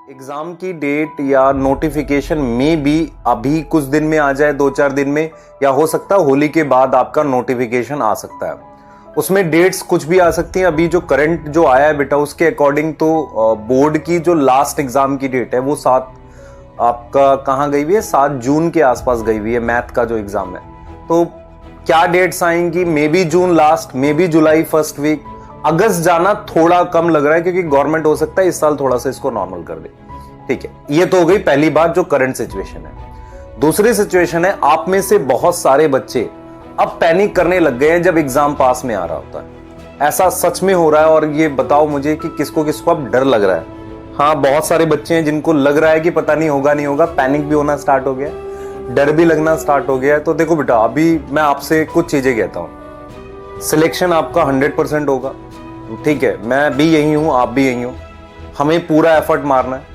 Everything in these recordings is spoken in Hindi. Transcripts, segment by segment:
एग्जाम की डेट या नोटिफिकेशन में भी अभी कुछ दिन में आ जाए, 2-4 दिन में, या हो सकता है होली के बाद आपका नोटिफिकेशन आ सकता है। उसमें डेट्स कुछ भी आ सकती हैं। अभी जो करंट जो आया है बेटा, उसके अकॉर्डिंग तो बोर्ड की जो लास्ट एग्जाम की डेट है वो 7 आपका कहाँ गई हुई है, 7 जून के आसपास गई हुई है, मैथ का जो एग्जाम है। तो क्या डेट्स आएंगी, may be June last, may be July first week, अगस्त जाना थोड़ा कम लग रहा है क्योंकि गवर्नमेंट हो सकता है इस साल थोड़ा सा इसको नॉर्मल कर दे। ठीक है, ये तो हो गई पहली बात जो करंट सिचुएशन है। दूसरी सिचुएशन है, आप में से बहुत सारे बच्चे अब पैनिक करने लग गए हैं जब एग्जाम पास में आ रहा होता है। ऐसा सच में हो रहा है? और ये बताओ मुझे कि किसको किसको अब डर लग रहा है। हाँ, बहुत सारे बच्चे हैं जिनको लग रहा है कि पता नहीं होगा नहीं होगा, पैनिक भी होना स्टार्ट हो गया, डर भी लगना स्टार्ट हो गया है। तो देखो बेटा, अभी मैं आपसे कुछ चीजें कहता हूं। सिलेक्शन आपका 100% होगा, ठीक है, मैं भी यही हूं, आप भी यही हो, हमें पूरा एफर्ट मारना है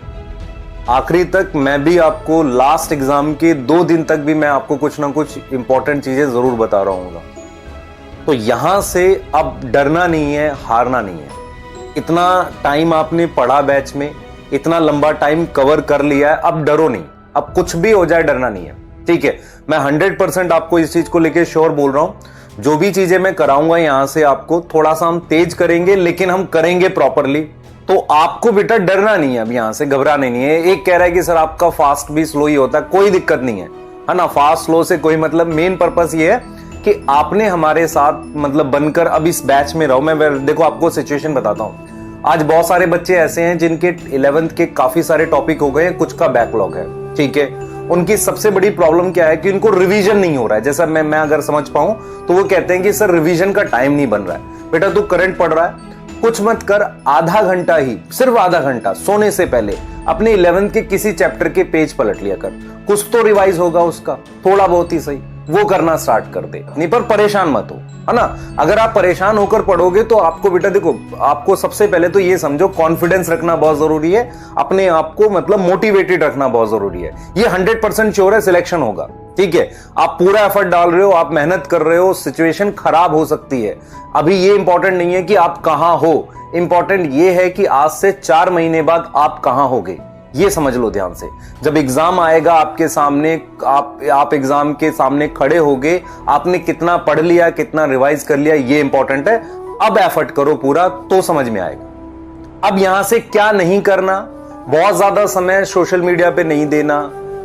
आखिरी तक। मैं भी आपको लास्ट एग्जाम के 2 दिन तक भी मैं आपको कुछ ना कुछ इंपॉर्टेंट चीजें जरूर बता रहा हूँ। तो यहां से अब डरना नहीं है, हारना नहीं है। इतना टाइम आपने पढ़ा बैच में, इतना लंबा टाइम कवर कर लिया है, अब डरो नहीं। अब कुछ भी हो जाए डरना नहीं है, ठीक है। मैं 100% आपको इस चीज को लेके श्योर बोल रहा हूं। जो भी चीजें मैं कराऊंगा यहां से आपको थोड़ा सा हम तेज करेंगे, लेकिन हम करेंगे प्रॉपरली। तो आपको बेटा डरना नहीं है, अब यहां से घबराने नहीं है। एक कह रहा है कि सर आपका फास्ट भी स्लो ही होता है, कोई दिक्कत नहीं है ना, फास्ट स्लो से कोई मतलब। मेन पर्पस ये है कि आपने हमारे साथ मतलब बनकर अब इस बैच में रहो। मैं देखो आपको सिचुएशन बताता हूं। आज बहुत सारे बच्चे ऐसे हैं जिनके 11th के काफी सारे टॉपिक हो गए हैं, कुछ का बैकलॉग है, ठीक है। उनकी सबसे बड़ी प्रॉब्लम क्या है कि उनको रिवीजन नहीं हो रहा है। जैसा मैं अगर समझ पाऊं तो वो कहते हैं कि सर रिवीजन का टाइम नहीं बन रहा है। बेटा तू करंट पढ़ रहा है, कुछ मत कर, आधा घंटा ही, सिर्फ आधा घंटा सोने से पहले अपने 11th के किसी चैप्टर के पेज पलट लिया कर। कुछ तो रिवाइज होगा उसका, थोड़ा बहुत ही सही, वो करना स्टार्ट कर दे। नहीं पर परेशान मत हो, है ना। अगर आप परेशान होकर पढ़ोगे तो आपको बेटा देखो, आपको सबसे पहले तो ये समझो कॉन्फिडेंस रखना बहुत जरूरी है, अपने आप को मतलब मोटिवेटेड रखना बहुत जरूरी है। ये 100% श्योर है सिलेक्शन होगा, ठीक है। आप पूरा एफर्ट डाल रहे हो, आप मेहनत कर रहे हो, सिचुएशन खराब हो सकती है। अभी ये इंपॉर्टेंट नहीं है कि आप कहां हो, इंपॉर्टेंट ये है कि आज से 4 महीने बाद आप कहां होगे, ये समझ लो ध्यान से। जब एग्जाम आएगा आपके सामने, आप एग्जाम के सामने खड़े होगे, आपने कितना पढ़ लिया, कितना रिवाइज कर लिया, ये इंपॉर्टेंट है। अब एफर्ट करो पूरा, तो समझ में आएगा। अब यहां से क्या नहीं करना, बहुत ज्यादा समय सोशल मीडिया पे नहीं देना।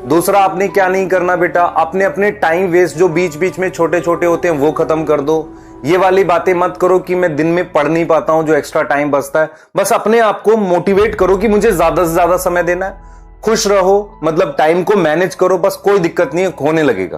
दूसरा, आपने क्या नहीं करना बेटा, आपने अपने टाइम वेस्ट जो बीच बीच में छोटे छोटे होते हैं वो खत्म कर दो। ये वाली बातें मत करो कि मैं दिन में पढ़ नहीं पाता हूं, जो एक्स्ट्रा टाइम बचता है। बस अपने आप को मोटिवेट करो कि मुझे ज्यादा से ज्यादा समय देना है। खुश रहो, मतलब टाइम को मैनेज करो, बस कोई दिक्कत नहीं है, होने लगेगा।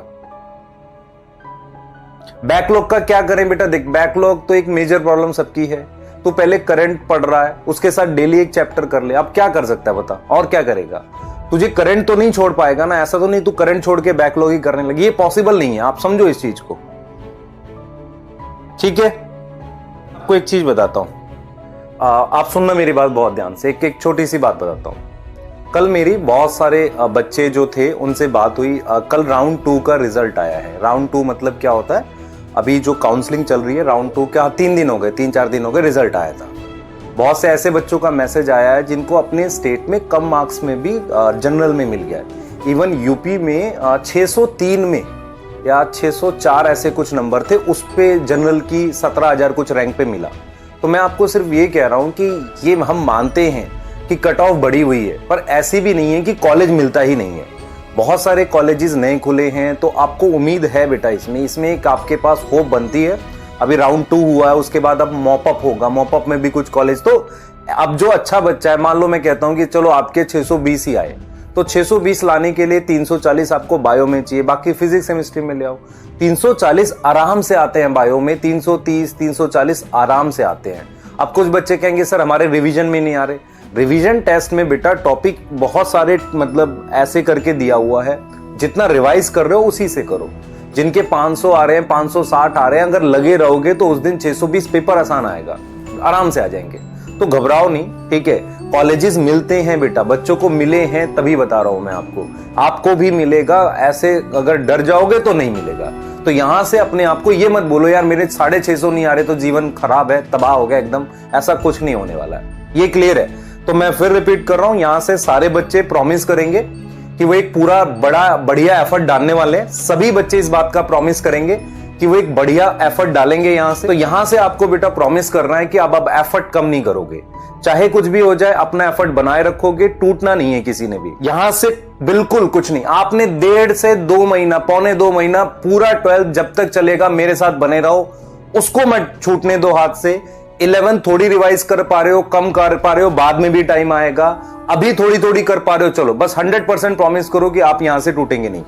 बैकलॉग का क्या करें बेटा, देख बैकलॉग तो एक मेजर प्रॉब्लम सबकी है। तो पहले करंट पढ़ रहा है, उसके साथ डेली एक चैप्टर कर ले। अब क्या कर सकता है बता, और क्या करेगा? तुझे करंट तो नहीं छोड़ पाएगा ना, ऐसा तो नहीं तू करंट छोड़ के बैकलॉग ही करने लगी, ये पॉसिबल नहीं है। आप समझो इस चीज को, ठीक है। आपको एक चीज बताता हूं, आप सुनना मेरी बात बहुत ध्यान से। एक छोटी सी बात बताता हूं। कल मेरी बहुत सारे बच्चे जो थे उनसे बात हुई। कल राउंड 2 का रिजल्ट आया है। राउंड 2 मतलब क्या होता है, अभी जो काउंसलिंग चल रही है राउंड 2 का 3 दिन हो गए, 3-4 दिन हो गए, रिजल्ट आया था। बहुत से ऐसे बच्चों का मैसेज आया है जिनको अपने स्टेट में कम मार्क्स में भी जनरल में मिल गया है। इवन यूपी में 603 में या 604 ऐसे कुछ नंबर थे, उस पे जनरल की 17,000 कुछ रैंक पे मिला। तो मैं आपको सिर्फ ये कह रहा हूं कि ये हम मानते हैं कि कट ऑफ बढ़ी हुई है, पर ऐसी भी नहीं है कि कॉलेज मिलता ही नहीं है। बहुत सारे कॉलेजेस नए खुले हैं, तो आपको उम्मीद है बेटा इसमें एक आपके पास होप बनती है। अभी राउंड 2 हुआ है, उसके बाद अब मॉपअप होगा, मॉपअप में भी कुछ कॉलेज। तो अब जो अच्छा बच्चा है, मान लो मैं कहता हूं कि चलो आपके 620 ही आए, तो 620 लाने के लिए 340 आपको बायो में चाहिए, बाकी फिजिक्स केमिस्ट्री में ले आओ। 340 आराम से आते हैं बायो में, 330 340 आराम से आते हैं। अब कुछ बच्चे कहेंगे सर हमारे रिवीजन में नहीं आ रहे। रिवीजन टेस्ट में बेटा टॉपिक बहुत सारे मतलब ऐसे करके दिया हुआ है, जितना रिवाइज कर रहे हो उसी से करो। जिनके 500 आ रहे हैं, 560 आ रहे हैं, अगर लगे रहोगे तो उस दिन 620 पेपर आसान आएगा, आराम से आ जाएंगे। तो घबराओ नहीं, ठीक है। कॉलेजेस मिलते हैं बेटा, बच्चों को मिले हैं तभी बता रहा हूं मैं आपको भी मिलेगा। ऐसे अगर डर जाओगे तो नहीं मिलेगा। तो यहां से अपने आप को ये मत बोलो यार मेरे 650 नहीं आ रहे तो जीवन खराब है, तबाह हो गया एकदम, ऐसा कुछ नहीं होने वाला है, ये क्लियर है। तो मैं फिर रिपीट कर रहा हूं, यहां से सारे बच्चे प्रॉमिस करेंगे कि वो एक पूरा बढ़िया एफर्ट डालने वाले हैं। सभी बच्चे इस बात का प्रॉमिस करेंगे कि वो एक बढ़िया एफर्ट डालेंगे यहां से। तो यहां से आपको बेटा प्रॉमिस करना है कि अब एफर्ट कम नहीं करोगे, चाहे कुछ भी हो जाए अपना एफर्ट बनाए रखोगे, टूटना नहीं है किसी ने भी। यहां से बिल्कुल कुछ नहीं, आपने 1.5 से 2 महीना, पौने 2 महीना पूरा 12 जब तक चलेगा मेरे साथ बने रहो, उसको मत छूटने दो हाथ से। 11 थोड़ी रिवाइज कर पा रहे हो, कम कर पा रहे हो, बाद में भी टाइम आएगा, अभी थोड़ी थोड़ी कर पा रहे हो, चलो बस 100% प्रॉमिस करो कि आप यहां से टूटेंगे नहीं।